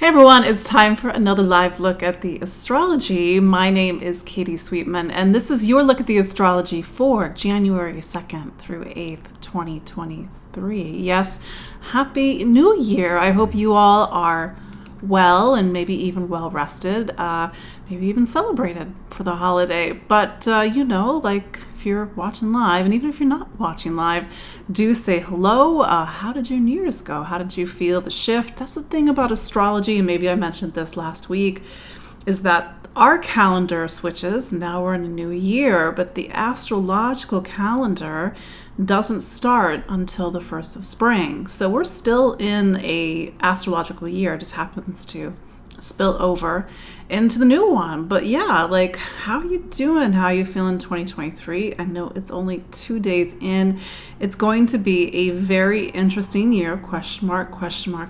Hey everyone, it's time for another live look at the astrology. My name is Katie Sweetman, and this is your look at the astrology for January 2nd through 8th, 2023. Yes, Happy New Year. I hope you all are well and maybe even well rested, maybe even celebrated for the holiday. But, if you're watching live, and even if you're not watching live, do say hello. How did your New Year's go? How did you feel the shift? That's the thing about astrology, and maybe I mentioned this last week, is that our calendar switches. Now we're in a new year, but the astrological calendar doesn't start until the 1st of spring. So we're still in a astrological year. It just happens to spill over into the new one. But yeah, how are you doing? How are you feeling 2023? I know it's only 2 days in. It's going to be a very interesting year. Question mark.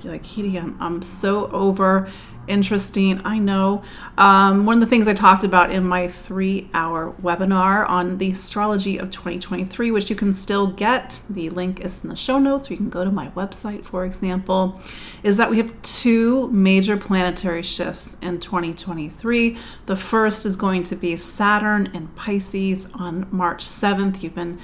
You're like, Katie, I'm so over interesting. I know. One of the things I talked about in my 3-hour webinar on the astrology of 2023, which you can still get, the link is in the show notes, or you can go to my website, for example, is that we have 2 major planetary shifts in 2023. The first is going to be Saturn in Pisces on March 7th. You've been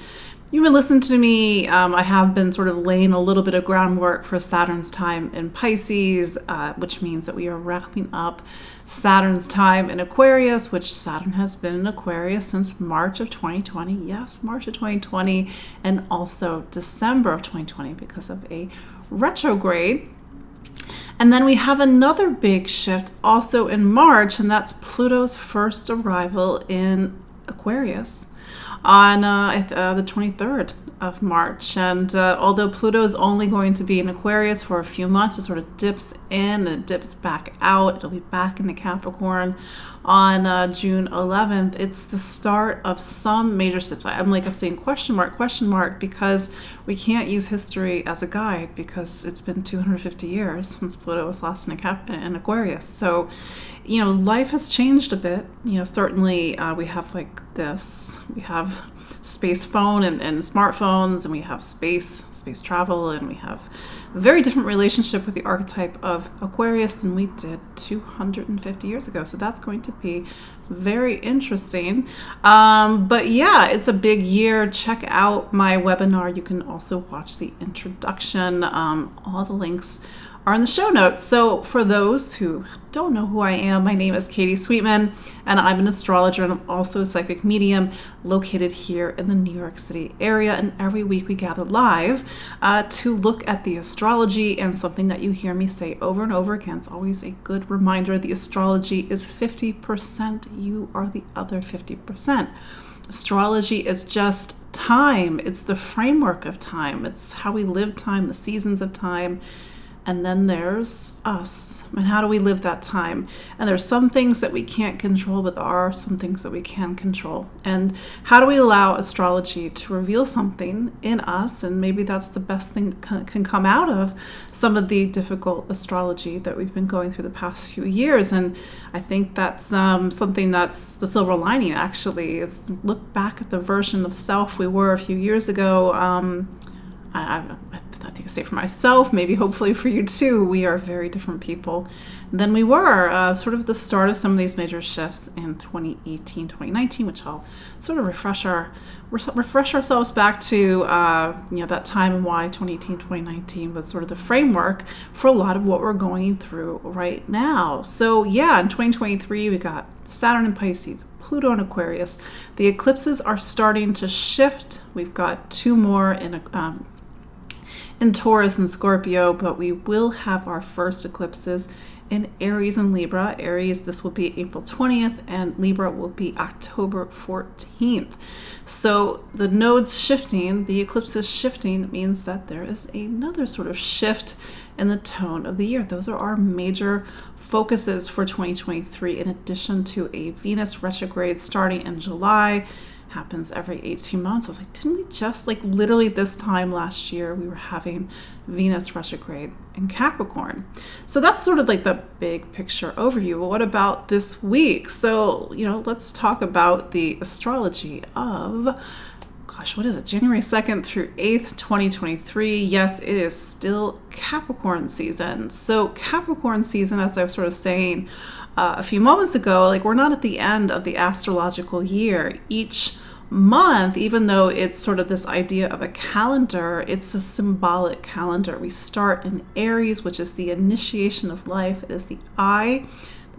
listening to me. I have been sort of laying a little bit of groundwork for Saturn's time in Pisces, which means that we are wrapping up Saturn's time in Aquarius, which Saturn has been in Aquarius since March of 2020. Yes, March of 2020, and also December of 2020 because of a retrograde. And then we have another big shift also in March, and that's Pluto's first arrival in Aquarius on the 23rd of March. And although Pluto is only going to be in Aquarius for a few months, it sort of dips in and it dips back out. It'll be back into Capricorn on June 11th. It's the start of some major shifts. I'm saying question mark, because we can't use history as a guide because it's been 250 years since Pluto was last in Aquarius. So, life has changed a bit. Certainly we have we have space phone and smartphones, and we have space travel, and we have a very different relationship with the archetype of Aquarius than we did 250 years ago. So that's going to be very interesting. But yeah, it's a big year. Check out my webinar. You can also watch the introduction. All the links are in the show notes. So for those who don't know who I am, my name is Katie Sweetman, and I'm an astrologer, and I'm also a psychic medium located here in the New York City area. And every week we gather live to look at the astrology, and something that you hear me say over and over again. It's always a good reminder. The astrology is 50%. You are the other 50%. Astrology is just time. It's the framework of time. It's how we live time, the seasons of time. And then there's us, and how do we live that time? And there's some things that we can't control, but there are some things that we can control. And how do we allow astrology to reveal something in us? And maybe that's the best thing that can come out of some of the difficult astrology that we've been going through the past few years. And I think that's something that's the silver lining, actually, is look back at the version of self we were a few years ago. I think I say for myself, maybe hopefully for you too, we are very different people than we were. Sort of the start of some of these major shifts in 2018, 2019, which I'll sort of refresh ourselves back to, that time, and why 2018, 2019 was sort of the framework for a lot of what we're going through right now. So yeah, in 2023, we got Saturn in Pisces, Pluto in Aquarius. The eclipses are starting to shift. We've got 2 more in Taurus and Scorpio, but we will have our first eclipses in Aries and Libra. Aries, this will be April 20th, and Libra will be October 14th. So the nodes shifting, the eclipses shifting, means that there is another sort of shift in the tone of the year. Those are our major focuses for 2023, in addition to a Venus retrograde starting in July. Happens every 18 months. I was like, didn't we just literally this time last year we were having Venus retrograde in Capricorn? So that's sort of the big picture overview. But what about this week? So, let's talk about the astrology of gosh, what is it? January 2nd through 8th, 2023. Yes, it is still Capricorn season. So Capricorn season, as I was sort of saying a few moments ago, like we're not at the end of the astrological year. Each month, even though it's sort of this idea of a calendar, it's a symbolic calendar. We start in Aries, which is the initiation of life. It is the I,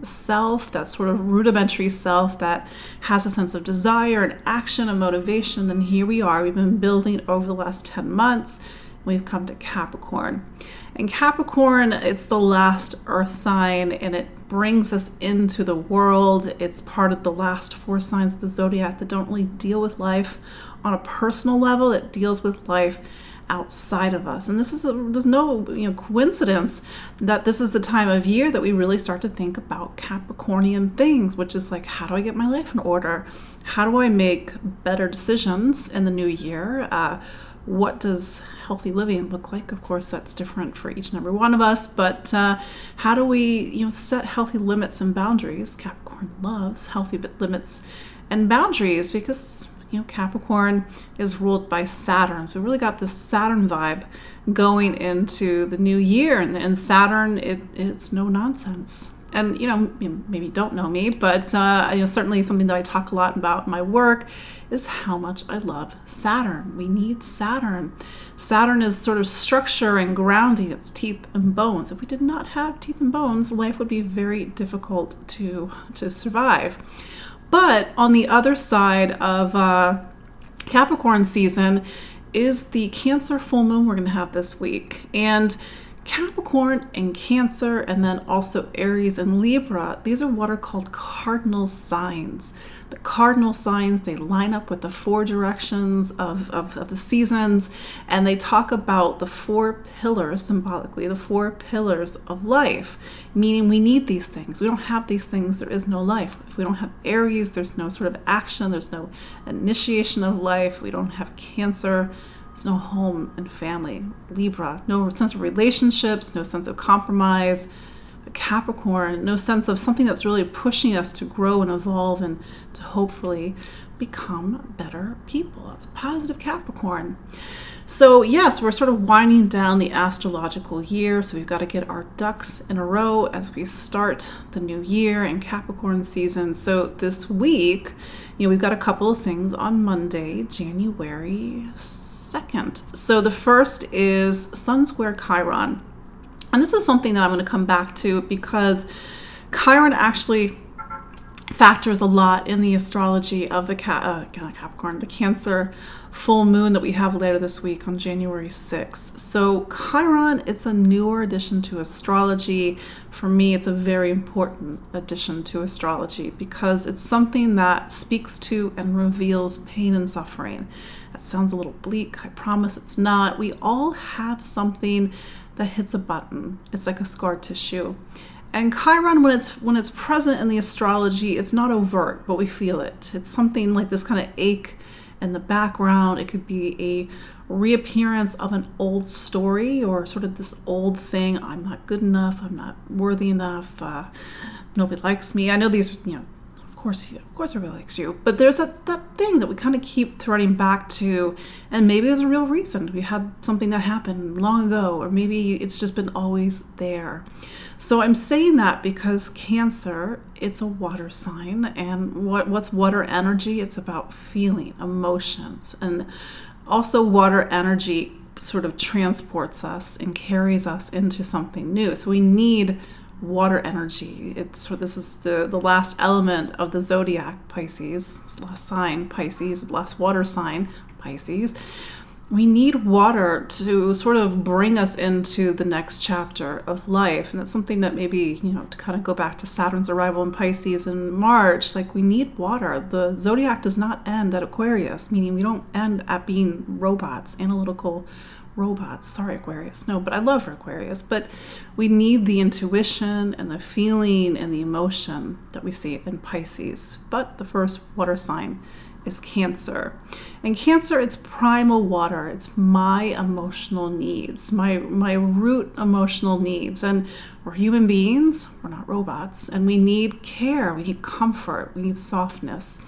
self, that sort of rudimentary self that has a sense of desire and action and motivation. And here we are, we've been building over the last 10 months. We've come to Capricorn. And Capricorn, it's the last earth sign, and it brings us into the world. It's part of the last 4 signs of the zodiac that don't really deal with life on a personal level. It deals with life outside of us. And this is there's no coincidence that this is the time of year that we really start to think about Capricornian things, which is like, how do I get my life in order? How do I make better decisions in the new year? What does healthy living look like? Of course, that's different for each and every one of us, but how do we set healthy limits and boundaries? Capricorn loves healthy limits and boundaries because Capricorn is ruled by Saturn. So we really got this Saturn vibe going into the new year. And Saturn, it's no nonsense. And, maybe you don't know me, but, certainly something that I talk a lot about in my work is how much I love Saturn. We need Saturn. Saturn is sort of structure and grounding. It's teeth and bones. If we did not have teeth and bones, life would be very difficult to survive. But on the other side of Capricorn season is the Cancer full moon we're going to have this week. And Capricorn and Cancer, and then also Aries and Libra, these are what are called cardinal signs. The cardinal signs, they line up with the 4 directions of the seasons, and they talk about the 4 pillars, symbolically, the 4 pillars of life, meaning we need these things. We don't have these things, there is no life. If we don't have Aries, there's no sort of action, there's no initiation of life. We don't have Cancer, there's no home and family. Libra, no sense of relationships, no sense of compromise. Capricorn, no sense of something that's really pushing us to grow and evolve and to hopefully become better people. It's positive Capricorn. So yes, we're sort of winding down the astrological year, so we've got to get our ducks in a row as we start the new year and Capricorn season. So this week, we've got a couple of things on Monday, January 2nd. So the first is Sun square Chiron. And this is something that I'm going to come back to because Chiron actually factors a lot in the astrology of the Capricorn, the Cancer full moon that we have later this week on January 6th. So Chiron, it's a newer addition to astrology. For me, it's a very important addition to astrology because it's something that speaks to and reveals pain and suffering. That sounds a little bleak. I promise it's not. We all have something that hits a button. It's like a scar tissue. And Chiron, when it's present in the astrology, it's not overt, but we feel it. It's something like this kind of ache in the background. It could be a reappearance of an old story or sort of this old thing. I'm not good enough. I'm not worthy enough. Nobody likes me. I know these, of course everybody likes you. But there's that thing that we kind of keep threading back to, and maybe there's a real reason. We had something that happened long ago, or maybe it's just been always there. So I'm saying that because Cancer, it's a water sign, and what's water energy? It's about feeling, emotions, and also water energy sort of transports us and carries us into something new. So we need water energy. This is the last element of the zodiac, Pisces. It's the last sign, Pisces, the last water sign, Pisces. We need water to sort of bring us into the next chapter of life. And it's something that maybe, to kind of go back to Saturn's arrival in Pisces in March, like we need water. The zodiac does not end at Aquarius, meaning we don't end at being robots, analytical robots. Sorry, Aquarius. No, but I love her, Aquarius. But we need the intuition and the feeling and the emotion that we see in Pisces. But the first water sign is Cancer. And Cancer, it's primal water. It's my emotional needs, my root emotional needs. And we're human beings, we're not robots, and we need care, we need comfort, we need softness.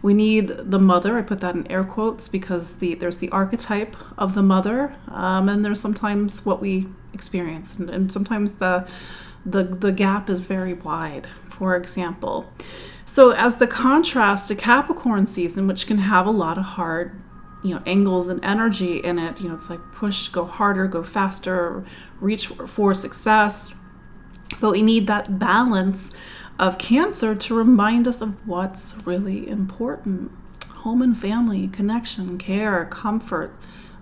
We need the mother. I put that in air quotes because there's the archetype of the mother, and there's sometimes what we experience, and sometimes the gap is very wide. For example, so as the contrast to Capricorn season, which can have a lot of hard, angles and energy in it. It's like push, go harder, go faster, reach for success. But we need that balance of Cancer to remind us of what's really important. Home and family, connection, care, comfort,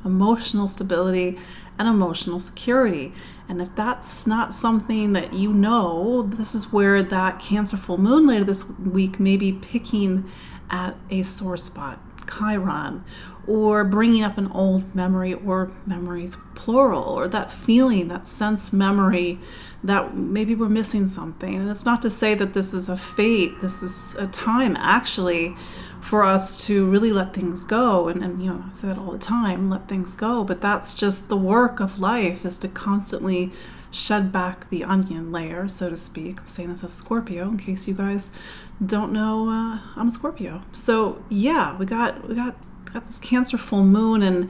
emotional stability, and emotional security. And if that's not something that this is where that Cancer full moon later this week may be picking at a sore spot, Chiron, or bringing up an old memory, or memories plural, or that feeling, that sense memory that maybe we're missing something. And it's not to say that this is a fate. This is a time actually for us to really let things go. And I say that all the time, let things go. But that's just the work of life, is to constantly shed back the onion layer, so to speak. I'm saying this as a Scorpio, in case you guys don't know, I'm a Scorpio. So yeah, we got this Cancer full moon, and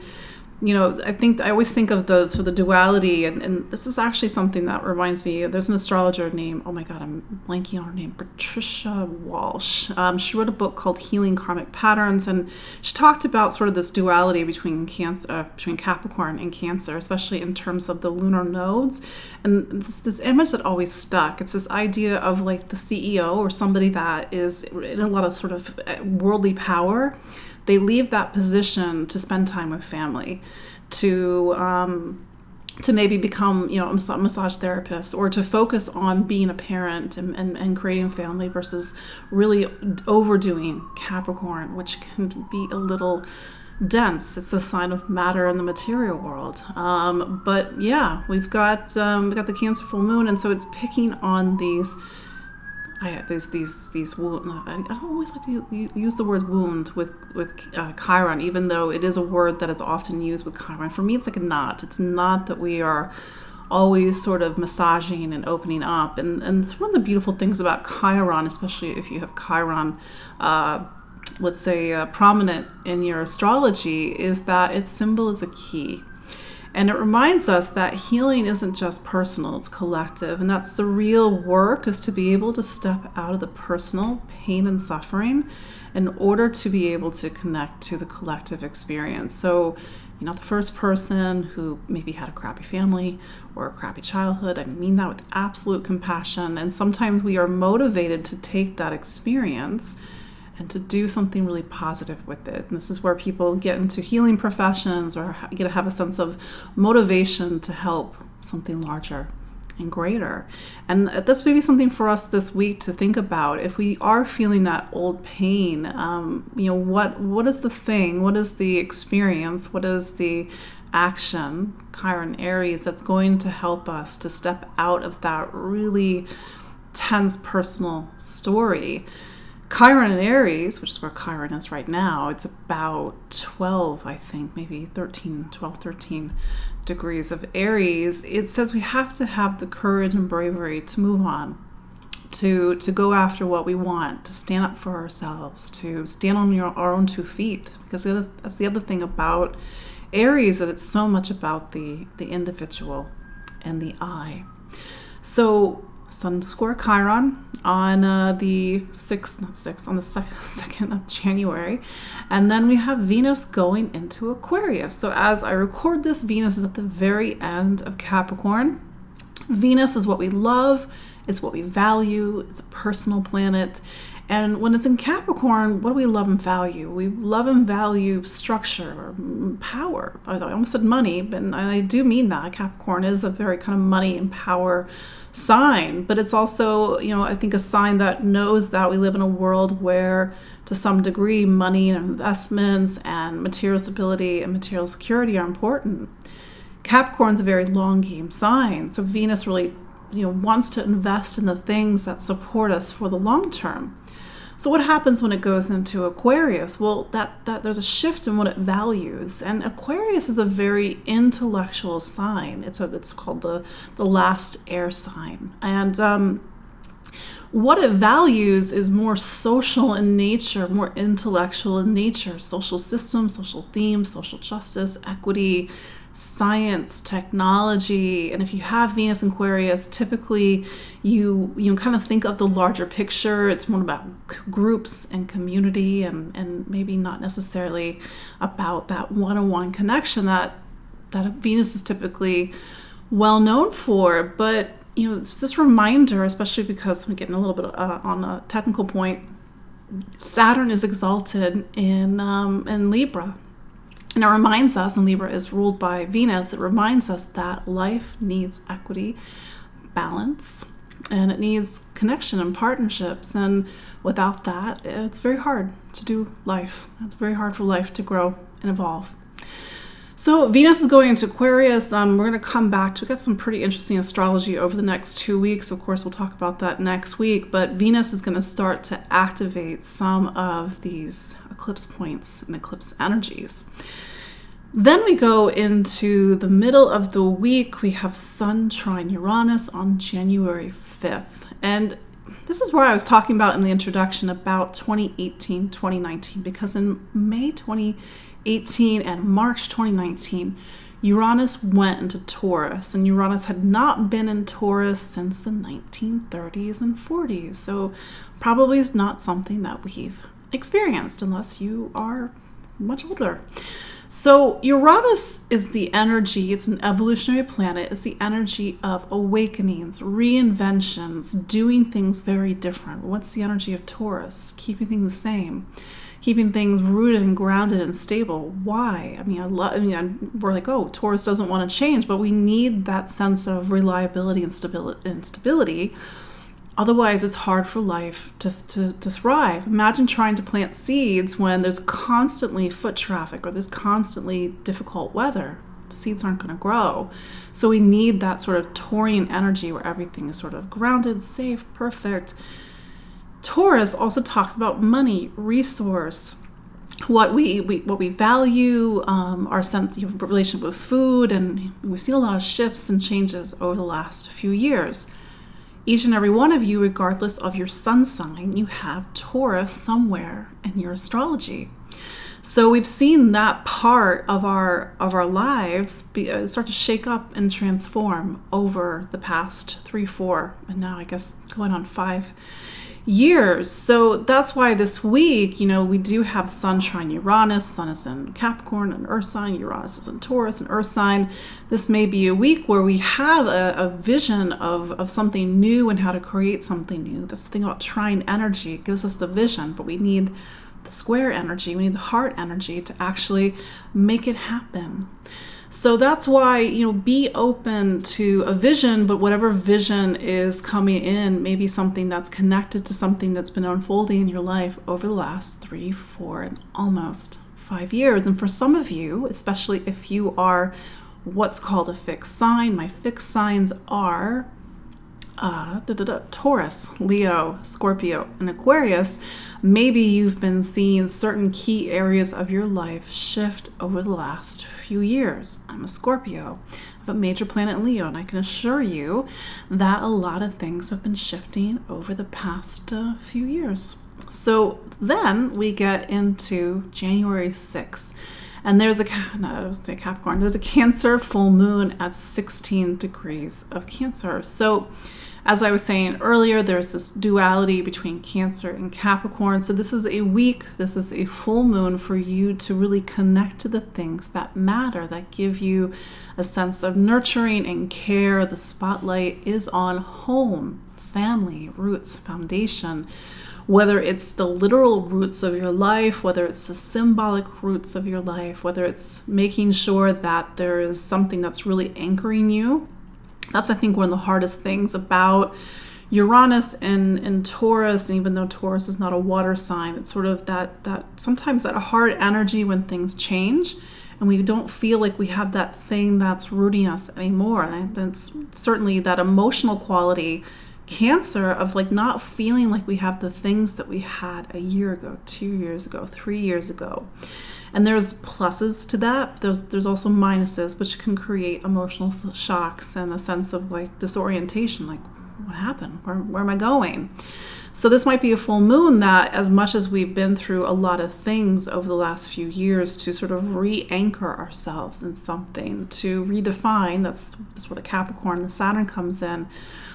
I always think of the duality, and this is actually something that reminds me. There's an astrologer named, oh my God, I'm blanking on her name, Patricia Walsh. She wrote a book called Healing Karmic Patterns, and she talked about sort of this duality between Capricorn and Cancer, especially in terms of the lunar nodes. And this image that always stuck. It's this idea of like the CEO, or somebody that is in a lot of sort of worldly power. They leave that position to spend time with family, to maybe become, a massage therapist, or to focus on being a parent and creating family, versus really overdoing Capricorn, which can be a little dense. It's the sign of matter in the material world. But yeah, we've got the Cancer full moon, and so it's picking on these wound. I don't always like to use the word wound with Chiron, even though it is a word that is often used with Chiron. For me, it's like a knot. It's not that we are always sort of massaging and opening up. And it's one of the beautiful things about Chiron, especially if you have Chiron, let's say prominent in your astrology, is that its symbol is a key. And it reminds us that healing isn't just personal, it's collective. And that's the real work, is to be able to step out of the personal pain and suffering in order to be able to connect to the collective experience. So you're not the first person who maybe had a crappy family or a crappy childhood. I mean that with absolute compassion. And sometimes we are motivated to take that experience and to do something really positive with it. And this is where people get into healing professions, or get to have a sense of motivation to help something larger and greater. And that's maybe something for us this week to think about. If we are feeling that old pain, what is the thing? What is the experience? What is the action, Chiron Aries, that's going to help us to step out of that really tense personal story? Chiron and Aries, which is where Chiron is right now, it's about 12, I think, maybe 13 degrees of Aries. It says we have to have the courage and bravery to move on, to go after what we want, to stand up for ourselves, to stand on our own 2 feet. Because that's the other thing about Aries, that it's so much about the individual and the I. So Sun square Chiron on the 2nd of January. And then we have Venus going into Aquarius. So as I record this, Venus is at the very end of Capricorn. Venus is what we love. It's what we value. It's a personal planet. And when it's in Capricorn, what do we love and value? We love and value structure, or power. I almost said money, but I do mean that. Capricorn is a very kind of money and power sign, but it's also, I think a sign that knows that we live in a world where, to some degree, money and investments and material stability and material security are important. Capricorn's a very long game sign, so Venus really, wants to invest in the things that support us for the long term. So what happens when it goes into Aquarius? Well, that there's a shift in what it values. And Aquarius is a very intellectual sign. It's called the last air sign. And What it values is more social in nature, more intellectual in nature, social systems, social themes, social justice, equity, science, technology. And if you have Venus in Aquarius, typically you kind of think of the larger picture. It's more about groups and community, and maybe not necessarily about that one-on-one connection that Venus is typically well known for. But it's this reminder, especially because I'm getting a little bit on a technical point. Saturn is exalted in Libra. And it reminds us, and Libra is ruled by Venus, it reminds us that life needs equity, balance, and it needs connection and partnerships. And without that, it's very hard to do life. It's very hard for life to grow and evolve. So Venus is going into Aquarius. We're going to come back to get some pretty interesting astrology over the next 2 weeks. Of course, we'll talk about that next week. But Venus is going to start to activate some of these eclipse points and eclipse energies. Then we go into the middle of the week. We have Sun trine Uranus on January 5th. And this is where I was talking about in the introduction about 2018, 2019, because in May 2018 and March 2019, Uranus went into Taurus, and Uranus had not been in Taurus since the 1930s and 40s. So probably is not something that we've experienced unless you are much older. So Uranus is the energy, it's an evolutionary planet, it's the energy of awakenings, reinventions, doing things very different. What's the energy of Taurus? Keeping things the same, keeping things rooted and grounded and stable. Why? We're like, oh, Taurus doesn't want to change, but we need that sense of reliability and stability. Otherwise, it's hard for life to thrive. Imagine trying to plant seeds when there's constantly foot traffic or there's constantly difficult weather. The seeds aren't going to grow. So we need that sort of Taurian energy where everything is sort of grounded, safe, perfect. Taurus also talks about money, resource, what we value, our sense of relationship with food, and we've seen a lot of shifts and changes over the last few years. Each and every one of you, regardless of your sun sign, you have Taurus somewhere in your astrology. So we've seen that part of our lives start to shake up and transform over the past 3, 4, and now I guess going on 5 years. So that's why this week, we do have Sun trine Uranus. Sun is in Capricorn, an earth sign. Uranus is in Taurus, an earth sign. This may be a week where we have a vision of something new and how to create something new. That's the thing about trine energy. It gives us the vision, but we need the square energy. We need the heart energy to actually make it happen. So that's why, be open to a vision, but whatever vision is coming in, maybe something that's connected to something that's been unfolding in your life over the last 3, 4, and almost 5 years. And for some of you, especially if you are what's called a fixed sign, my fixed signs are Taurus, Leo, Scorpio, and Aquarius. Maybe you've been seeing certain key areas of your life shift over the last few years. I'm a Scorpio. I have a major planet in Leo, and I can assure you that a lot of things have been shifting over the past few years. So then we get into January 6th. And there's Capricorn. There's a Cancer full moon at 16 degrees of Cancer. So as I was saying earlier, there's this duality between Cancer and Capricorn. So this is a week, this is a full moon for you to really connect to the things that matter, that give you a sense of nurturing and care. The spotlight is on home, family, roots, foundation. Whether it's the literal roots of your life, whether it's the symbolic roots of your life, whether it's making sure that there is something that's really anchoring you. That's, I think, one of the hardest things about Uranus and Taurus. And even though Taurus is not a water sign, it's sort of that sometimes that hard energy when things change and we don't feel like we have that thing that's rooting us anymore. And that's certainly that emotional quality, Cancer, of like not feeling like we have the things that we had a year ago, 2 years ago, 3 years ago. And there's pluses to that. There's also minuses, which can create emotional shocks and a sense of like disorientation. Like, what happened? Where am I going? So this might be a full moon that, as much as we've been through a lot of things over the last few years to sort of re-anchor ourselves in something, to redefine, that's where the Capricorn, the Saturn comes in,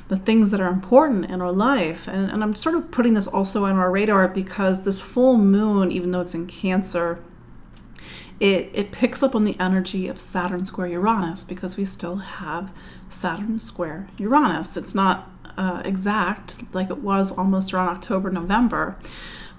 the things that are important in our life. And I'm sort of putting this also on our radar because this full moon, even though it's in Cancer, it picks up on the energy of Saturn square Uranus, because we still have Saturn square Uranus. It's not exact like it was almost around October, November,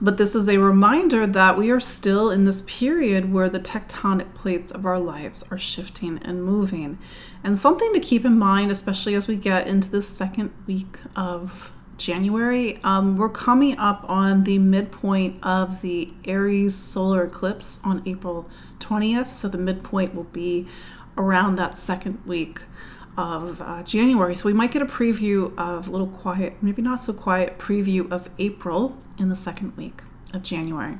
but this is a reminder that we are still in this period where the tectonic plates of our lives are shifting and moving. And something to keep in mind, especially as we get into the second week of January, we're coming up on the midpoint of the Aries solar eclipse on April 20th. So the midpoint will be around that second week of January. So we might get a preview of a little quiet, maybe not so quiet preview of April in the second week of January.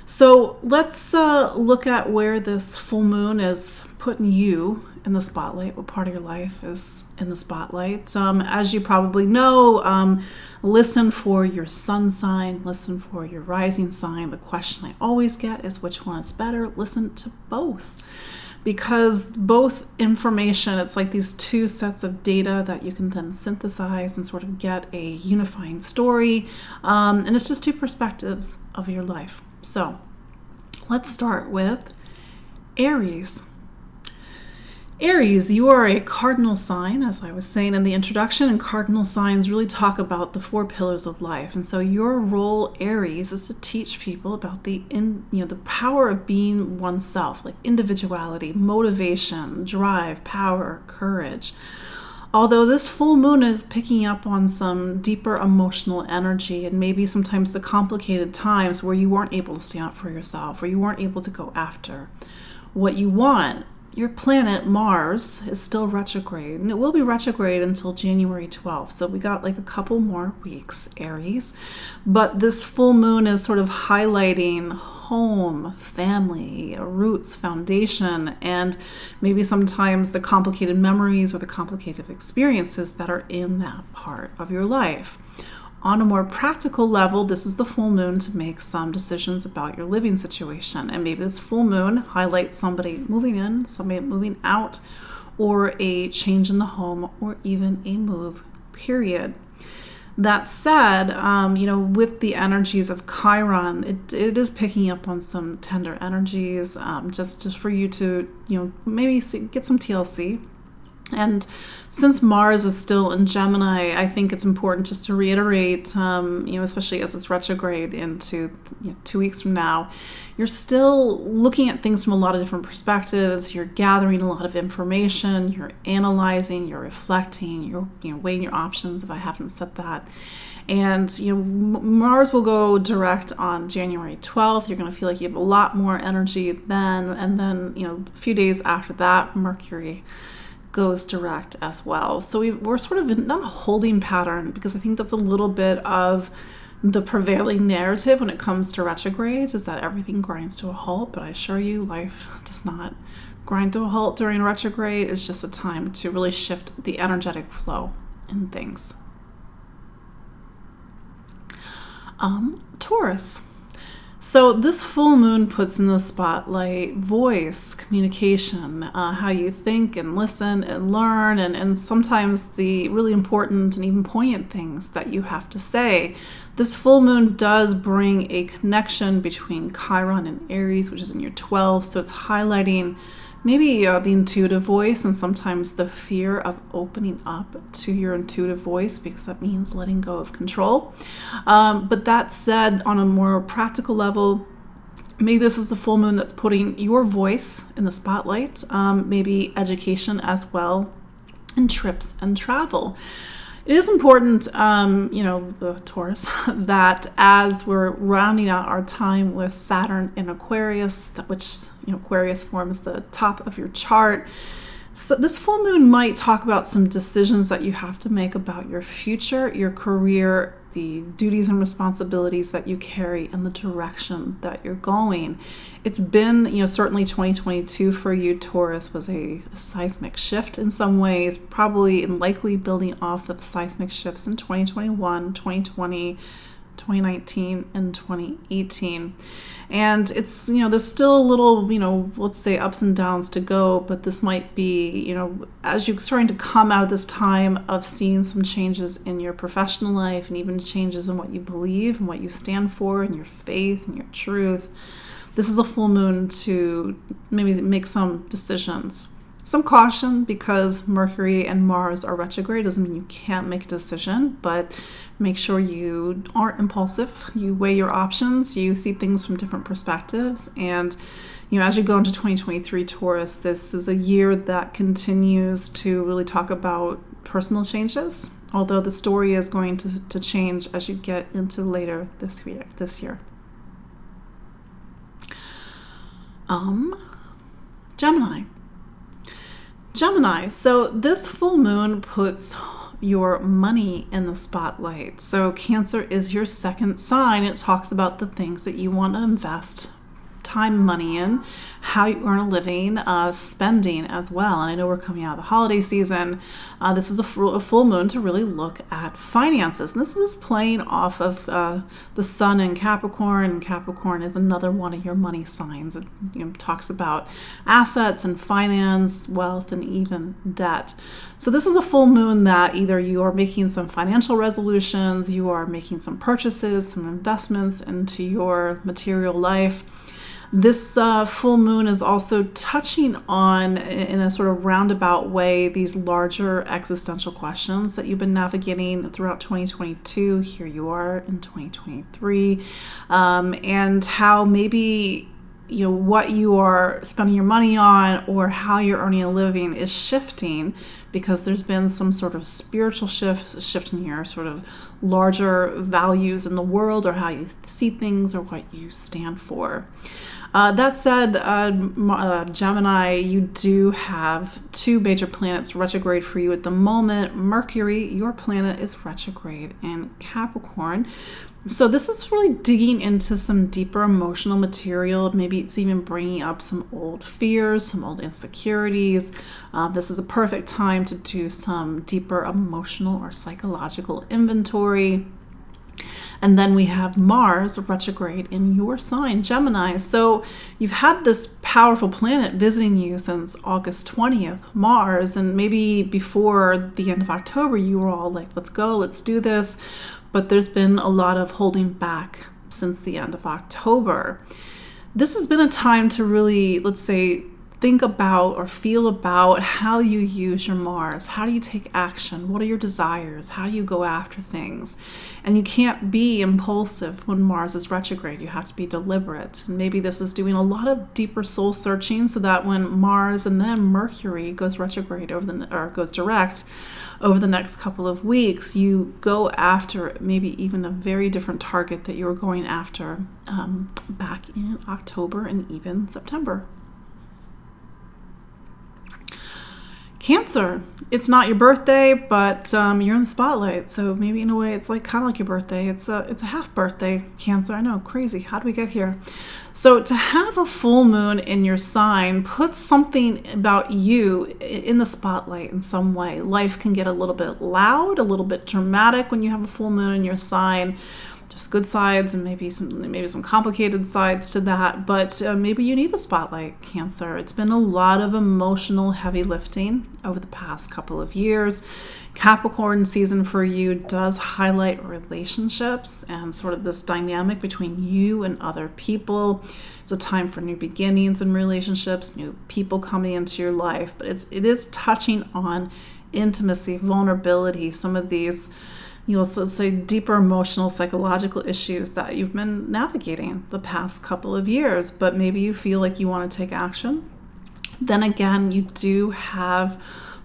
So let's look at where this full moon is putting you in the spotlight, what part of your life is in the spotlight. As you probably know, listen for your sun sign, listen for your rising sign. The question I always get is which one is better? Listen to both, because both information, it's like these two sets of data that you can then synthesize and sort of get a unifying story. And it's just two perspectives of your life. So let's start with Aries. Aries, you are a cardinal sign, as I was saying in the introduction, and cardinal signs really talk about the four pillars of life. And so your role, Aries, is to teach people about the power of being oneself, like individuality, motivation, drive, power, courage. Although this full moon is picking up on some deeper emotional energy and maybe sometimes the complicated times where you weren't able to stand up for yourself, or you weren't able to go after what you want. Your planet, Mars, is still retrograde, and it will be retrograde until January 12th. So we got like a couple more weeks, Aries. But this full moon is sort of highlighting home, family, roots, foundation, and maybe sometimes the complicated memories or the complicated experiences that are in that part of your life. On a more practical level, this is the full moon to make some decisions about your living situation. And maybe this full moon highlights somebody moving in, somebody moving out, or a change in the home, or even a move, period. That said, with the energies of Chiron, it is picking up on some tender energies, just for you to, maybe get some TLC. And since Mars is still in Gemini, I think it's important just to reiterate, especially as it's retrograde into 2 weeks from now, you're still looking at things from a lot of different perspectives. You're gathering a lot of information. You're analyzing. You're reflecting. You're weighing your options, if I haven't said that. And Mars will go direct on January 12th. You're going to feel like you have a lot more energy then. And then a few days after that, Mercury goes direct as well. So we're sort of in not a holding pattern, because I think that's a little bit of the prevailing narrative when it comes to retrogrades, is that everything grinds to a halt. But I assure you, life does not grind to a halt during retrograde. It's just a time to really shift the energetic flow in things. Taurus. So this full moon puts in the spotlight voice, communication, how you think and listen and learn, and sometimes the really important and even poignant things that you have to say. This full moon does bring a connection between Chiron and Aries, which is in your 12th, so it's highlighting maybe the intuitive voice and sometimes the fear of opening up to your intuitive voice, because that means letting go of control. But that said, on a more practical level, maybe this is the full moon that's putting your voice in the spotlight, maybe education as well, and trips and travel. It is important, the Taurus, that as we're rounding out our time with Saturn in Aquarius, which Aquarius forms the top of your chart. So this full moon might talk about some decisions that you have to make about your future, your career, the duties and responsibilities that you carry and the direction that you're going. It's been, certainly 2022 for you, Taurus, was a seismic shift in some ways, probably and likely building off of seismic shifts in 2021, 2020, 2019 and 2018. And it's, there's still a little, let's say ups and downs to go, but this might be, as you're starting to come out of this time of seeing some changes in your professional life and even changes in what you believe and what you stand for and your faith and your truth. This is a full moon to maybe make some decisions. Some caution, because Mercury and Mars are retrograde. Doesn't mean you can't make a decision, but make sure you aren't impulsive. You weigh your options. You see things from different perspectives. And, as you go into 2023, Taurus, this is a year that continues to really talk about personal changes, although the story is going to change as you get into later this year. Gemini, so this full moon puts your money in the spotlight. So Cancer is your second sign. It talks about the things that you want to invest time, money in, how you earn a living, spending as well. And I know we're coming out of the holiday season. This is a full moon to really look at finances. And this is playing off of the sun in Capricorn. And Capricorn is another one of your money signs. It talks about assets and finance, wealth, and even debt. So this is a full moon that either you are making some financial resolutions, you are making some purchases, some investments into your material life. This full moon is also touching on, in a sort of roundabout way, these larger existential questions that you've been navigating throughout 2022. Here you are in 2023, and how maybe what you are spending your money on or how you're earning a living is shifting, because there's been some sort of spiritual shift in your sort of larger values in the world, or how you see things, or what you stand for. That said, Gemini, you do have two major planets retrograde for you at the moment. Mercury, your planet, is retrograde in Capricorn. So this is really digging into some deeper emotional material. Maybe it's even bringing up some old fears, some old insecurities. This is a perfect time to do some deeper emotional or psychological inventory. And then we have Mars retrograde in your sign, Gemini. So you've had this powerful planet visiting you since August 20th, Mars. And maybe before the end of October, you were all like, let's go, let's do this. But there's been a lot of holding back since the end of October. This has been a time to really, let's say, think about or feel about how you use your Mars. How do you take action? What are your desires? How do you go after things? And you can't be impulsive when Mars is retrograde. You have to be deliberate. And maybe this is doing a lot of deeper soul searching, so that when Mars and then Mercury goes retrograde goes direct over the next couple of weeks, you go after maybe even a very different target that you were going after back in October and even September. Cancer, it's not your birthday, but you're in the spotlight. So maybe in a way it's like kind of like your birthday. It's a half birthday, Cancer. I know, crazy. How do we get here? So to have a full moon in your sign puts something about you in the spotlight in some way. Life can get a little bit loud, a little bit dramatic when you have a full moon in your sign. Just good sides and maybe some complicated sides to that, but maybe you need the spotlight, Cancer. It's been a lot of emotional heavy lifting over the past couple of years. Capricorn season for you does highlight relationships and sort of this dynamic between you and other people. It's a time for new beginnings in relationships, new people coming into your life, but it is touching on intimacy, vulnerability, some of these let's say deeper emotional, psychological issues that you've been navigating the past couple of years, but maybe you feel like you want to take action. Then again, you do have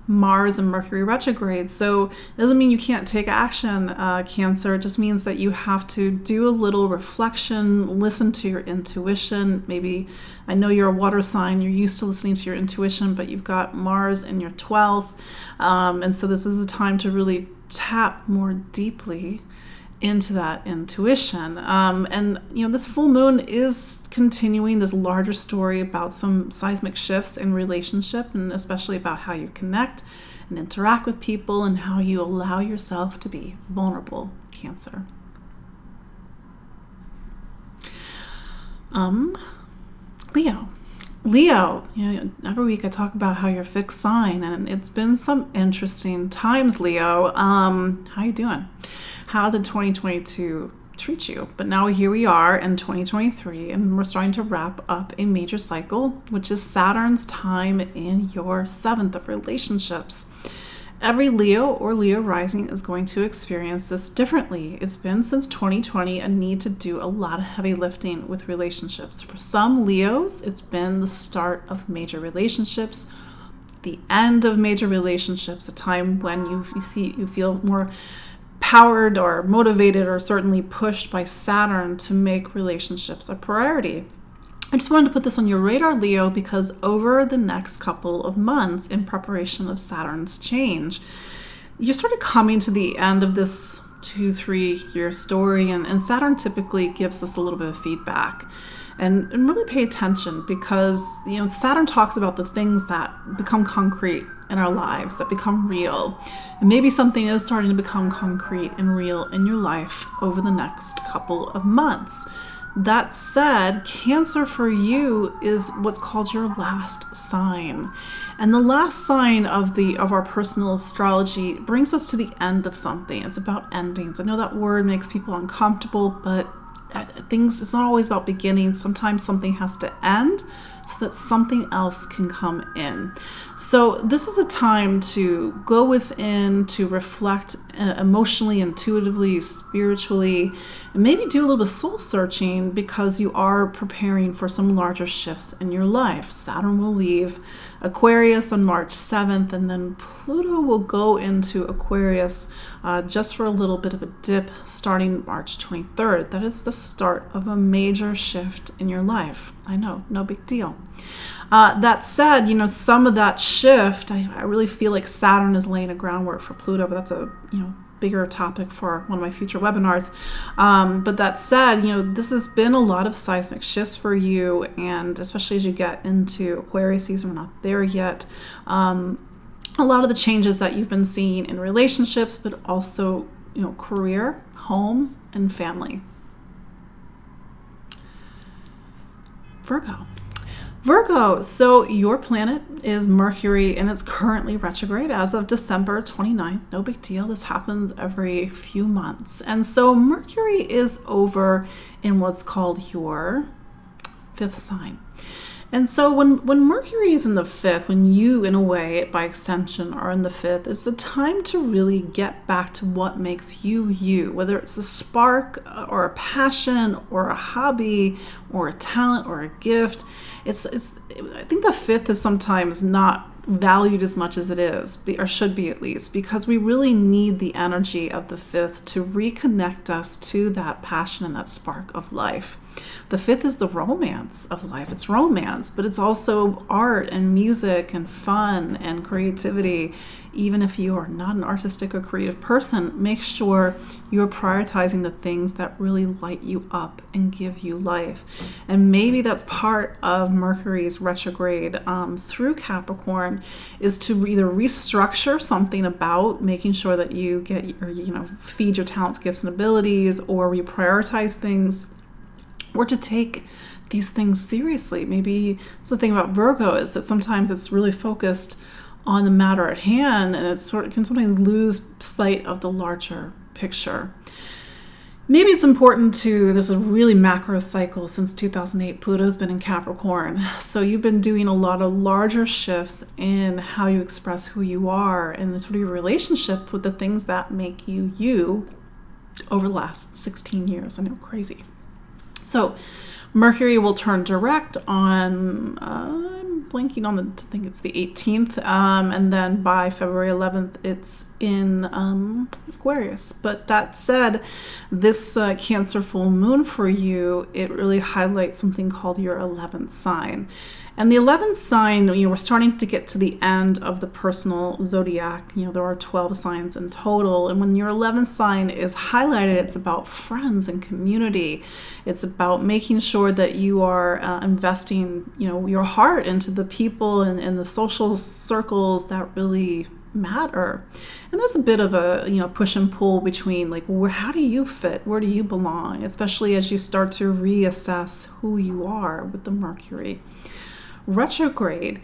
Mars and Mercury retrograde. So it doesn't mean you can't take action, Cancer. It just means that you have to do a little reflection, listen to your intuition. Maybe, I know you're a water sign, you're used to listening to your intuition, but you've got Mars in your 12th. And so this is a time to really tap more deeply into that intuition. And, this full moon is continuing this larger story about some seismic shifts in relationship, and especially about how you connect and interact with people and how you allow yourself to be vulnerable, Cancer. Leo, every week I talk about how you're a fixed sign, and it's been some interesting times, Leo. How you doing? How did 2022 treat you? But now here we are in 2023, and we're starting to wrap up a major cycle, which is Saturn's time in your 7th of relationships. Every Leo or Leo rising is going to experience this differently. It's been since 2020 a need to do a lot of heavy lifting with relationships. For some Leos, it's been the start of major relationships, the end of major relationships, a time when you feel more powered or motivated or certainly pushed by Saturn to make relationships a priority. I just wanted to put this on your radar, Leo, because over the next couple of months in preparation of Saturn's change, you're sort of coming to the end of this 2-3 year story, and Saturn typically gives us a little bit of feedback. And really pay attention, because Saturn talks about the things that become concrete in our lives, that become real. And maybe something is starting to become concrete and real in your life over the next couple of months. That said, Cancer for you is what's called your last sign. And the last sign of our personal astrology brings us to the end of something. It's about endings. I know that word makes people uncomfortable, but it's not always about beginnings. Sometimes something has to end so that something else can come in. So this is a time to go within, to reflect emotionally, intuitively, spiritually, and maybe do a little bit of soul searching, because you are preparing for some larger shifts in your life. Saturn will leave Aquarius on March 7th, and then Pluto will go into Aquarius just for a little bit of a dip starting March 23rd. That is the start of a major shift in your life. I know, no big deal. That said, some of that shift, I really feel like Saturn is laying a groundwork for Pluto, but that's a bigger topic for one of my future webinars. But that said, this has been a lot of seismic shifts for you, and especially as you get into Aquarius season, we're not there yet. A lot of the changes that you've been seeing in relationships, but also, career, home, and family. Virgo, so your planet is Mercury, and it's currently retrograde as of December 29th. No big deal. This happens every few months. And so Mercury is over in what's called your 5th sign. And so when Mercury is in the 5th, when you, in a way, by extension, are in the 5th, it's the time to really get back to what makes you, you, whether it's a spark or a passion or a hobby or a talent or a gift. I think the 5th is sometimes not valued as much as it is, or should be at least, because we really need the energy of the 5th to reconnect us to that passion and that spark of life. The 5th is the romance of life. It's romance, but it's also art and music and fun and creativity. Even if you are not an artistic or creative person, make sure you're prioritizing the things that really light you up and give you life. And maybe that's part of Mercury's retrograde through Capricorn, is to either restructure something about making sure that you get, or feed your talents, gifts, and abilities, or reprioritize things, or to take these things seriously. Maybe the thing about Virgo is that sometimes it's really focused on the matter at hand, and it can sometimes lose sight of the larger picture. Maybe it's important this is a really macro cycle. Since 2008, Pluto's been in Capricorn. So you've been doing a lot of larger shifts in how you express who you are and sort of your relationship with the things that make you you over the last 16 years. I know, crazy. So Mercury will turn direct on, I'm blanking on I think it's the 18th, and then by February 11th, it's in Aquarius. But that said, this Cancer full moon for you, it really highlights something called your 11th sign. And the 11th sign, we're starting to get to the end of the personal zodiac. There are 12 signs in total. And when your 11th sign is highlighted, it's about friends and community. It's about making sure that you are investing, your heart into the people and the social circles that really matter. And there's a bit of a push and pull between how do you fit, where do you belong, especially as you start to reassess who you are with the Mercury retrograde.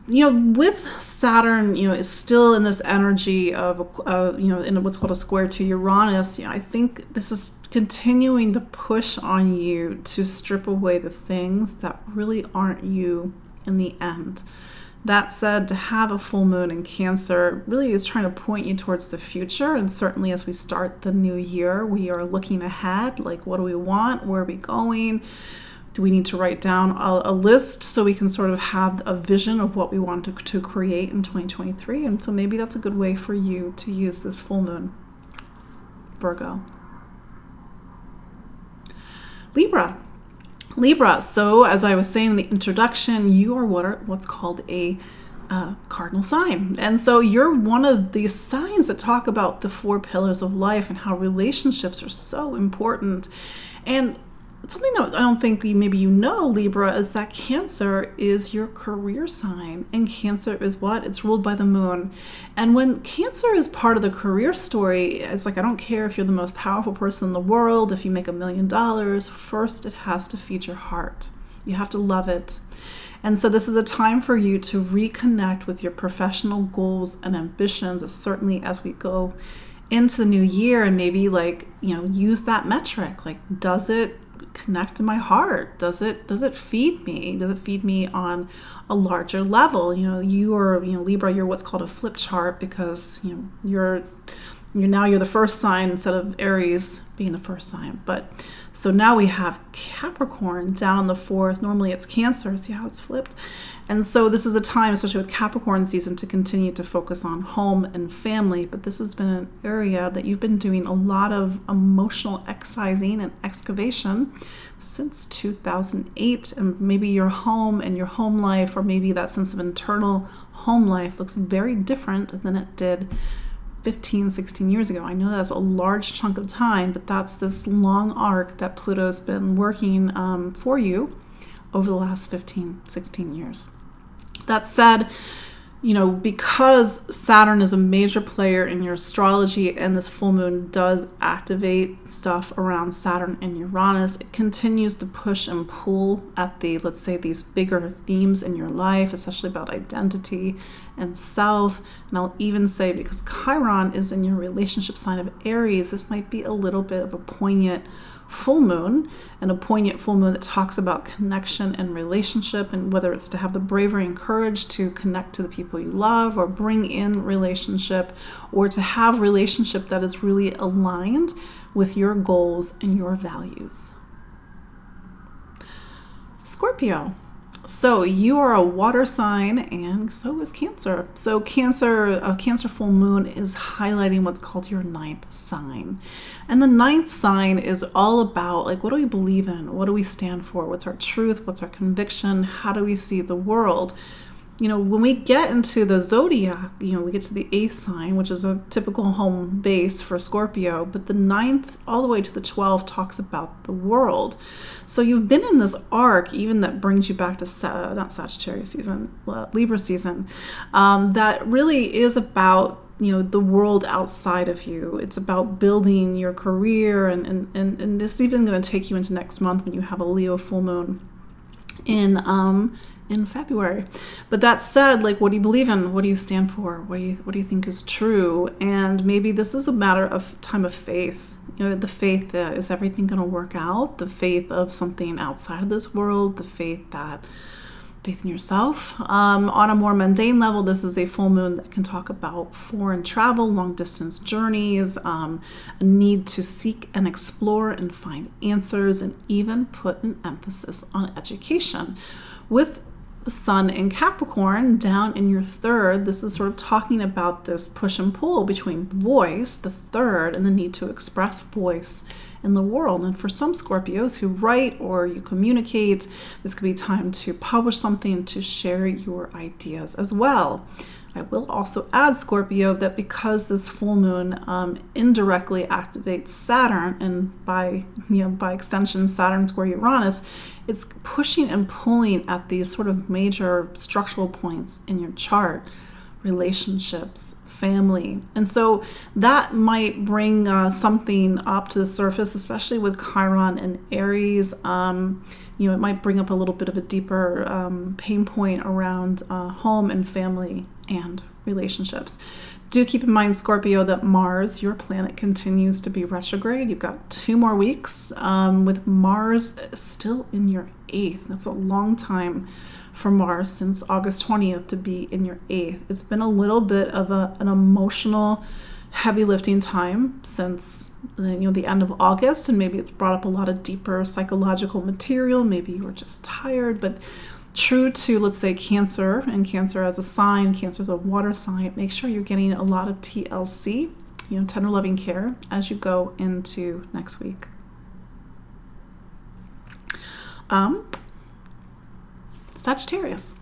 With Saturn, is still in this energy of in what's called a square to Uranus. I think this is continuing the push on you to strip away the things that really aren't you in the end. That said, to have a full moon in Cancer really is trying to point you towards the future. And certainly as we start the new year, we are looking ahead, what do we want? Where are we going? Do we need to write down a list so we can sort of have a vision of what we want to create in 2023? And so maybe that's a good way for you to use this full moon. Virgo. Libra. So as I was saying in the introduction, you are what's called a cardinal sign. And so you're one of these signs that talk about the 4 pillars of life and how relationships are so important. And something that I don't think maybe Libra, is that Cancer is your career sign. And Cancer is what? It's ruled by the moon. And when Cancer is part of the career story, it's I don't care if you're the most powerful person in the world, if you make $1 million, first it has to feed your heart. You have to love it. And so this is a time for you to reconnect with your professional goals and ambitions, certainly as we go into the new year, and maybe use that metric. Does it connect to my heart? Does it feed me? Does it feed me on a larger level? You are, Libra, you're what's called a flip chart, because you're the first sign instead of Aries being the first sign. But so now we have Capricorn down on the 4th. Normally it's Cancer. See how it's flipped? And so this is a time, especially with Capricorn season, to continue to focus on home and family. But this has been an area that you've been doing a lot of emotional excising and excavation since 2008. And maybe your home and your home life, or maybe that sense of internal home life, looks very different than it did 15, 16 years ago. I know that's a large chunk of time, but that's this long arc that Pluto's been working for you over the last 15, 16 years. That said, because Saturn is a major player in your astrology, and this full moon does activate stuff around Saturn and Uranus, it continues to push and pull at let's say, these bigger themes in your life, especially about identity and self. And I'll even say, because Chiron is in your relationship sign of Aries, this might be a little bit of a poignant full moon, and a poignant full moon that talks about connection and relationship, and whether it's to have the bravery and courage to connect to the people you love, or bring in relationship, or to have relationship that is really aligned with your goals and your values. Scorpio. So you are a water sign, and so is Cancer. So a Cancer full moon is highlighting what's called your 9th sign. And the 9th sign is all about what do we believe in? What do we stand for? What's our truth? What's our conviction? How do we see the world? When we get into the zodiac, we get to the 8th sign, which is a typical home base for Scorpio, but the 9th all the way to the 12th talks about the world. So you've been in this arc, even that brings you back to not Sagittarius season, Libra season, that really is about the world outside of you. It's about building your career, and this is even going to take you into next month when you have a Leo full moon in February. But that said, what do you believe in? What do you stand for? What do you think is true? And maybe this is a matter of time of faith. The faith that is everything going to work out, the faith of something outside of this world, the faith in yourself. On a more mundane level, this is a full moon that can talk about foreign travel, long distance journeys, a need to seek and explore and find answers, and even put an emphasis on education. With the sun in Capricorn down in your third. This is sort of talking about this push and pull between voice, the third, and the need to express voice in the world. And for some Scorpios who write or you communicate, this could be time to publish something, to share your ideas as well. I will also add, Scorpio, that because this full moon indirectly activates Saturn, and by extension Saturn square Uranus, it's pushing and pulling at these sort of major structural points in your chart: relationships, family. And so that might bring something up to the surface, especially with Chiron and Aries. It might bring up a little bit of a deeper pain point around home and family and relationships. Do keep in mind, Scorpio, that Mars, your planet, continues to be retrograde. You've got 2 more weeks with Mars still in your 8th. That's a long time for Mars, since August 20th, to be in your 8th. It's been a little bit of an emotional, heavy lifting time since the end of August, and maybe it's brought up a lot of deeper psychological material. Maybe you were just tired, but true to, let's say, Cancer, and Cancer as a sign, Cancer is a water sign, make sure you're getting a lot of TLC, tender loving care, as you go into next week. Sagittarius.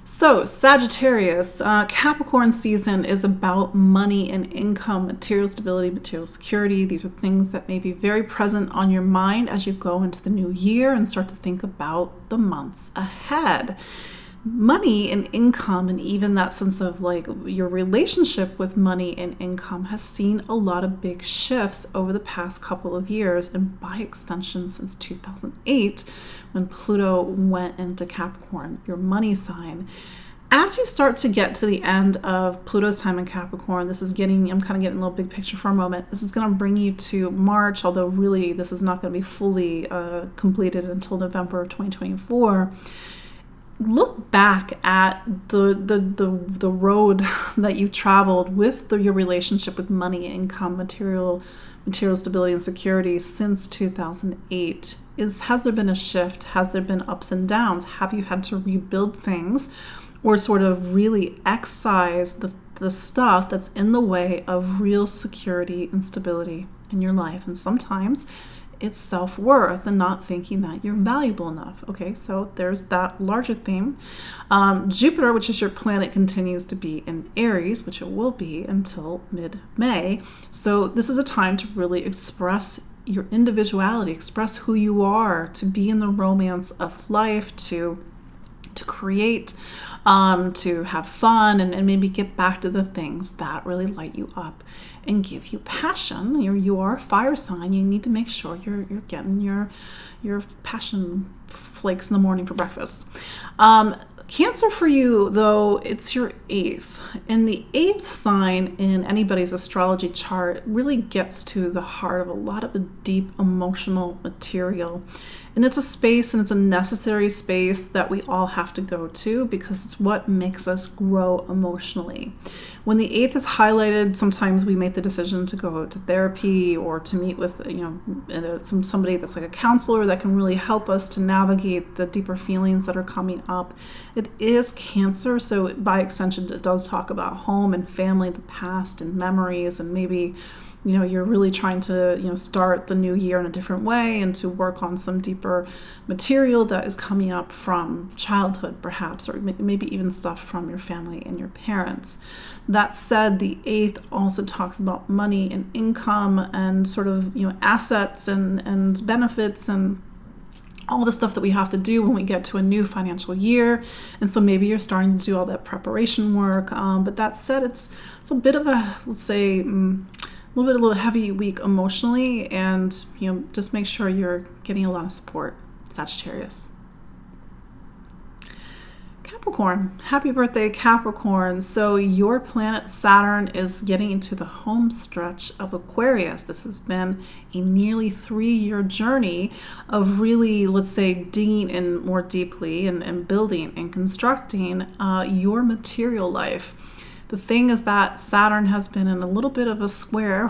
So Sagittarius, Capricorn season is about money and income, material stability, material security. These are things that may be very present on your mind as you go into the new year and start to think about the months ahead. Money and income, and even that sense of like your relationship with money and income, has seen a lot of big shifts over the past couple of years, and by extension since 2008, when Pluto went into Capricorn, your money sign. As you start to get to the end of Pluto's time in Capricorn, I'm kind of getting a little big picture for a moment. This is going to bring you to March, although really this is not going to be fully completed until November of 2024. Look back at the road that you traveled with your relationship with money, income, material stability, and security since 2008. Has there been a shift? Has there been ups and downs? Have you had to rebuild things, or sort of really excise the stuff that's in the way of real security and stability in your life? And sometimes it's self-worth and not thinking that you're valuable enough. Okay, so there's that larger theme. Jupiter, which is your planet, continues to be in Aries, which it will be until mid-May. So this is a time to really express your individuality, express who you are, to be in the romance of life, to create, to have fun, and maybe get back to the things that really light you up and give you passion. You are a fire sign. You need to make sure you're getting your passion flakes in the morning for breakfast. Cancer for you, though, it's your 8th. And the 8th sign in anybody's astrology chart really gets to the heart of a lot of a deep emotional material. And it's a space, and it's a necessary space that we all have to go to, because it's what makes us grow emotionally. When the 8th is highlighted, sometimes we make the decision to go to therapy or to meet with somebody that's like a counselor that can really help us to navigate the deeper feelings that are coming up. It is Cancer, so by extension it does talk about home and family, the past and memories, and maybe you're really trying to start the new year in a different way, and to work on some deeper material that is coming up from childhood, perhaps, or maybe even stuff from your family and your parents. That said, the 8th also talks about money and income, and sort of assets and benefits, and all the stuff that we have to do when we get to a new financial year. And so maybe you're starting to do all that preparation work. But that said, it's a bit of a, let's say, a little heavy week emotionally, and just make sure you're getting a lot of support, Sagittarius. Capricorn, happy birthday, Capricorn. So your planet Saturn is getting into the home stretch of Aquarius. This has been a nearly 3-year journey of really, let's say, digging in more deeply and building and constructing your material life. The thing is that Saturn has been in a little bit of a square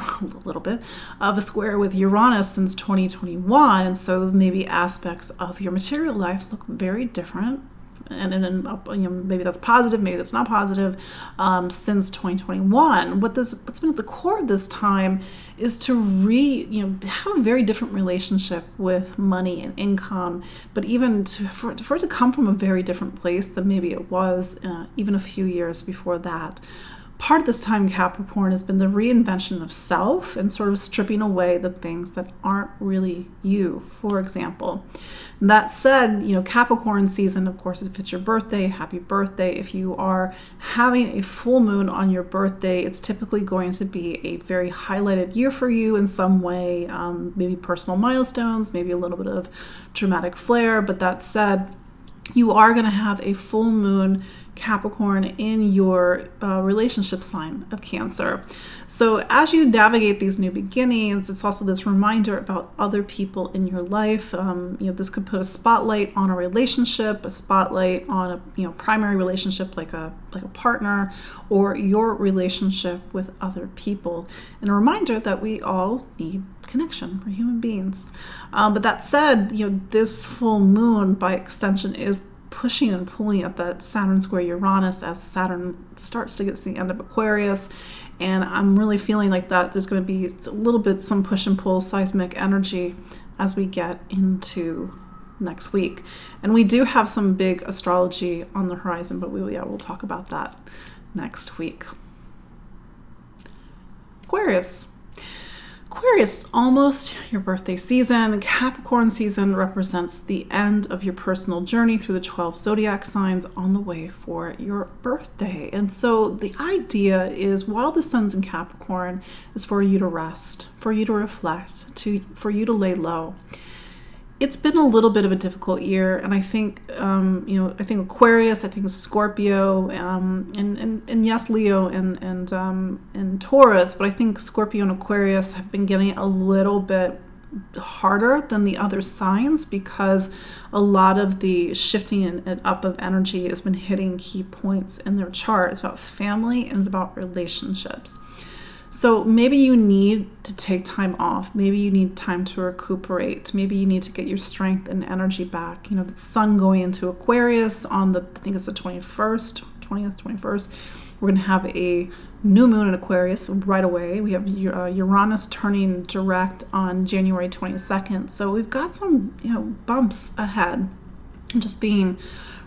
with Uranus since 2021, and so maybe aspects of your material life look very different maybe that's positive, maybe that's not positive, since 2021. What's been at the core of this time is to have a very different relationship with money and income, but even for it to come from a very different place than maybe it was even a few years before that. Part of this time, Capricorn, has been the reinvention of self and sort of stripping away the things that aren't really you, for example. That said, Capricorn season, of course, if it's your birthday, happy birthday. If you are having a full moon on your birthday, it's typically going to be a very highlighted year for you in some way, maybe personal milestones, maybe a little bit of dramatic flair. But that said, you are going to have a full moon Capricorn in your relationship sign of Cancer. So as you navigate these new beginnings, it's also this reminder about other people in your life. This could put a spotlight on a relationship, a spotlight on a primary relationship like a partner, or your relationship with other people, and a reminder that we all need connection. We're human beings. But that said, this full moon by extension is pushing and pulling at that Saturn square Uranus as Saturn starts to get to the end of Aquarius. And I'm really feeling like that there's going to be a little bit some push and pull seismic energy as we get into next week. And we do have some big astrology on the horizon, but we'll talk about that next week. Aquarius, almost your birthday season. Capricorn season represents the end of your personal journey through the 12 zodiac signs on the way for your birthday. And so the idea is, while the sun's in Capricorn, is for you to rest, for you to reflect, for you to lay low. It's been a little bit of a difficult year, and I think, I think Aquarius, I think Scorpio, and yes, Leo and Taurus, but I think Scorpio and Aquarius have been getting a little bit harder than the other signs because a lot of the shifting and up of energy has been hitting key points in their chart. It's about family and it's about relationships. So maybe you need to take time off. Maybe you need time to recuperate. Maybe you need to get your strength and energy back. The sun going into Aquarius on I think it's the 20th, 21st. We're going to have a new moon in Aquarius right away. We have Uranus turning direct on January 22nd. So we've got some, bumps ahead. And just being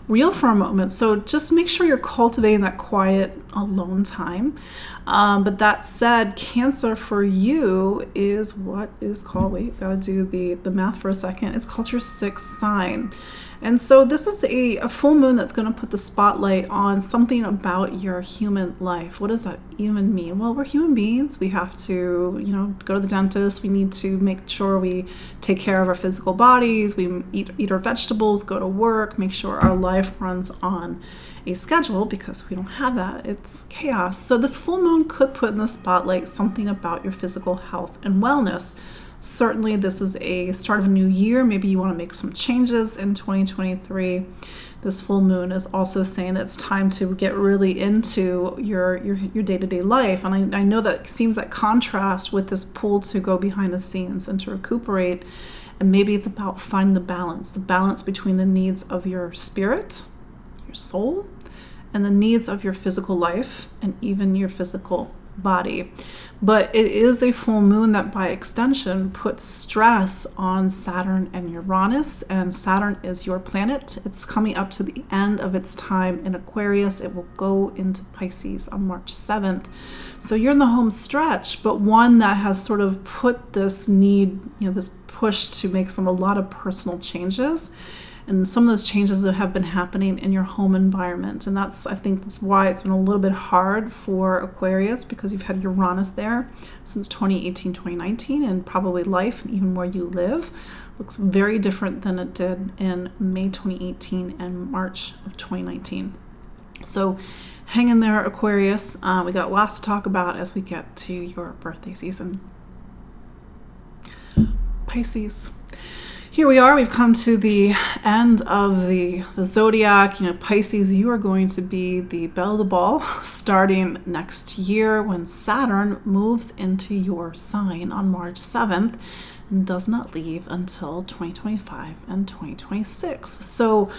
real for a moment. So just make sure you're cultivating that quiet, alone time. But that said, Cancer for you is what is called, gotta do the math for a second. It's called your sixth sign. And so this is a full moon that's going to put the spotlight on something about your human life. What does that even mean? Well, we're human beings. We have to, go to the dentist. We need to make sure we take care of our physical bodies. We eat our vegetables, go to work, make sure our life runs on a schedule, because we don't have that. It's chaos. So this full moon could put in the spotlight something about your physical health and wellness. Certainly, this is a start of a new year. Maybe you want to make some changes in 2023. This full moon is also saying that it's time to get really into your day-to-day life. And I know that seems like contrast with this pull to go behind the scenes and to recuperate. And maybe it's about finding the balance between the needs of your spirit, your soul, and the needs of your physical life and even your physical body. But it is a full moon that by extension puts stress on Saturn and Uranus, and Saturn is your planet. It's coming up to the end of its time in Aquarius. It will go into Pisces on March 7th. So you're in the home stretch, but one that has sort of put this need, this push to make a lot of personal changes. And some of those changes that have been happening in your home environment. And I think that's why it's been a little bit hard for Aquarius, because you've had Uranus there since 2018, 2019, and probably life and even where you live looks very different than it did in May 2018 and March of 2019. So hang in there, Aquarius. We got lots to talk about as we get to your birthday season. Pisces. Here we are. We've come to the end of the zodiac. Pisces, you are going to be the belle of the ball starting next year when Saturn moves into your sign on March 7th and does not leave until 2025 and 2026. So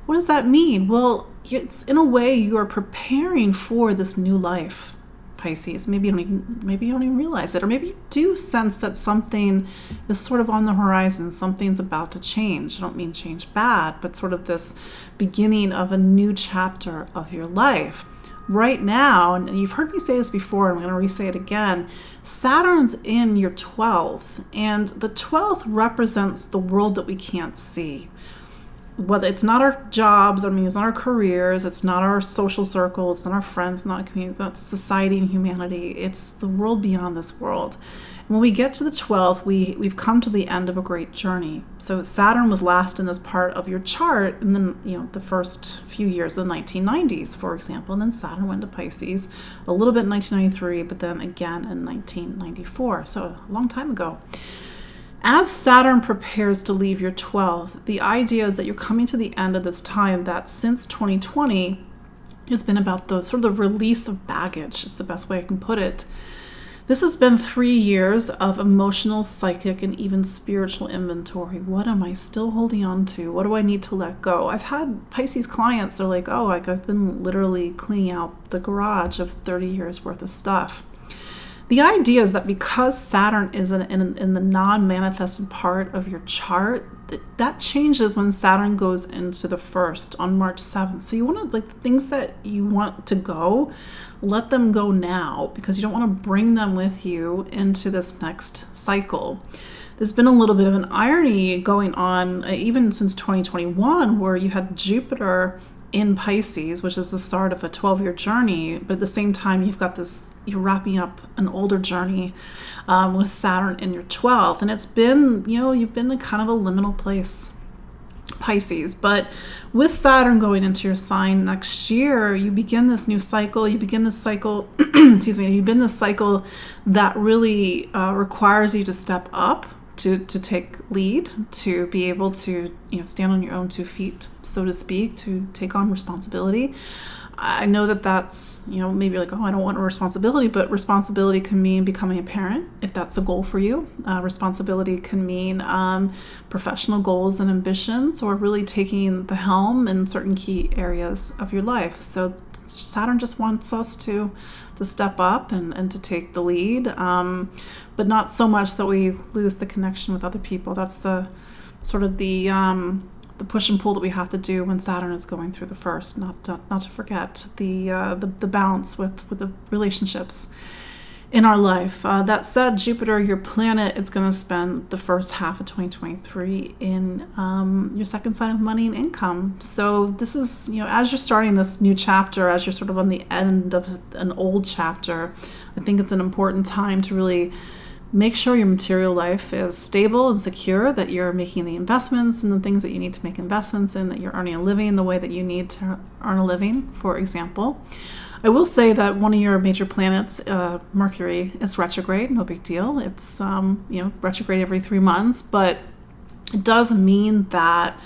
What does that mean? Well, it's in a way you are preparing for this new life, Pisces. Maybe you don't even realize it, or maybe you do sense that something is sort of on the horizon. Something's about to change. I don't mean change bad, but sort of this beginning of a new chapter of your life. Right now, and you've heard me say this before, and I'm going to re-say it again, Saturn's in your 12th, and the 12th represents the world that we can't see. Whether it's not our jobs, it's not our careers, it's not our social circle, it's not our friends, not our community, not society and humanity. It's the world beyond this world. When we get to the 12th, we've come to the end of a great journey. So Saturn was last in this part of your chart, and then the first few years of the 1990s, for example, and then Saturn went to Pisces a little bit in 1993, but then again in 1994, so a long time ago. As Saturn prepares to leave your 12th, the idea is that you're coming to the end of this time that since 2020 has been about the sort of the release of baggage, is the best way I can put it. This has been 3 years of emotional, psychic, and even spiritual inventory. What am I still holding on to? What do I need to let go? I've had Pisces clients, they're like, I've been literally cleaning out the garage of 30 years worth of stuff. The idea is that because Saturn is in the non-manifested part of your chart, that changes when Saturn goes into the first on March 7th. So you want to, the things that you want to go, let them go now, because you don't want to bring them with you into this next cycle. There's been a little bit of an irony going on even since 2021, where you had Jupiter in Pisces, which is the start of a 12-year journey, but at the same time you're wrapping up an older journey with Saturn in your 12th, and it's been, you've been in kind of a liminal place, Pisces. But with Saturn going into your sign next year, you begin this new cycle. You begin this cycle, this cycle that really requires you to step up, to take lead, to be able to stand on your own 2 feet, so to speak, to take on responsibility. I know that's maybe like, I don't want a responsibility, but responsibility can mean becoming a parent if that's a goal for you. Responsibility can mean professional goals and ambitions, or really taking the helm in certain key areas of your life. So Saturn just wants us to step up and to take the lead, but not so much that we lose the connection with other people. That's the sort of the push and pull that we have to do when Saturn is going through the first. Not to forget the balance with the relationships in our life. That said, Jupiter, your planet, is going to spend the first half of 2023 in your second sign of money and income. So this is, as you're starting this new chapter, as you're sort of on the end of an old chapter, I think it's an important time to really make sure your material life is stable and secure, that you're making the investments and the things that you need to make investments in, that you're earning a living the way that you need to earn a living, for example. I will say that one of your major planets, Mercury, is retrograde. No big deal. It's retrograde every 3 months, but it does mean that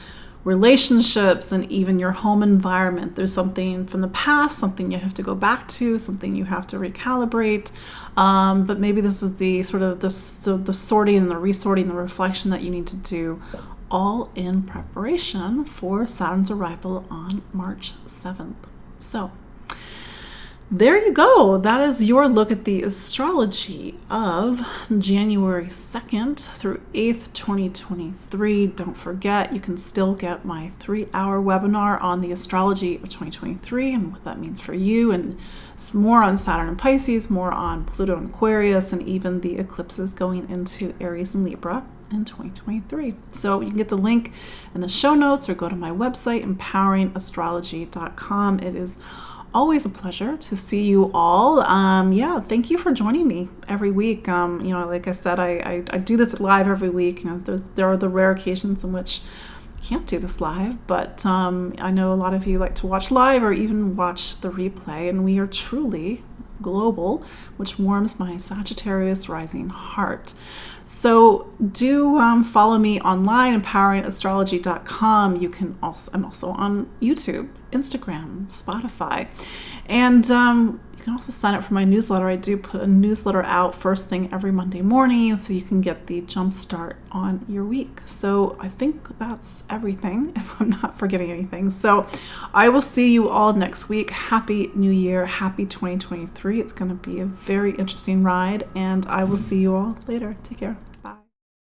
relationships and even your home environment, there's something from the past, something you have to go back to, something you have to recalibrate. But maybe this is the sort of the sorting and the resorting, the reflection that you need to do, all in preparation for Saturn's arrival on March 7th. So there you go. That is your look at the astrology of January 2nd through 8th, 2023. Don't forget, you can still get my 3-hour webinar on the astrology of 2023 and what that means for you, and some more on Saturn and Pisces, more on Pluto and Aquarius, and even the eclipses going into Aries and Libra in 2023. So you can get the link in the show notes, or go to my website, empoweringastrology.com. It is always a pleasure to see you all. Thank you for joining me every week. Like I said, I do this live every week. There are the rare occasions in which I can't do this live, but I know a lot of you like to watch live or even watch the replay, and we are truly global, which warms my Sagittarius rising heart. So do follow me online, empoweringastrology.com. I'm also on YouTube, Instagram, Spotify. And You can also sign up for my newsletter. I do put a newsletter out first thing every Monday morning so you can get the jump start on your week. So I think that's everything, if I'm not forgetting anything. So I will see you all next week. Happy New Year. Happy 2023. It's going to be a very interesting ride, and I will see you all later. Take care.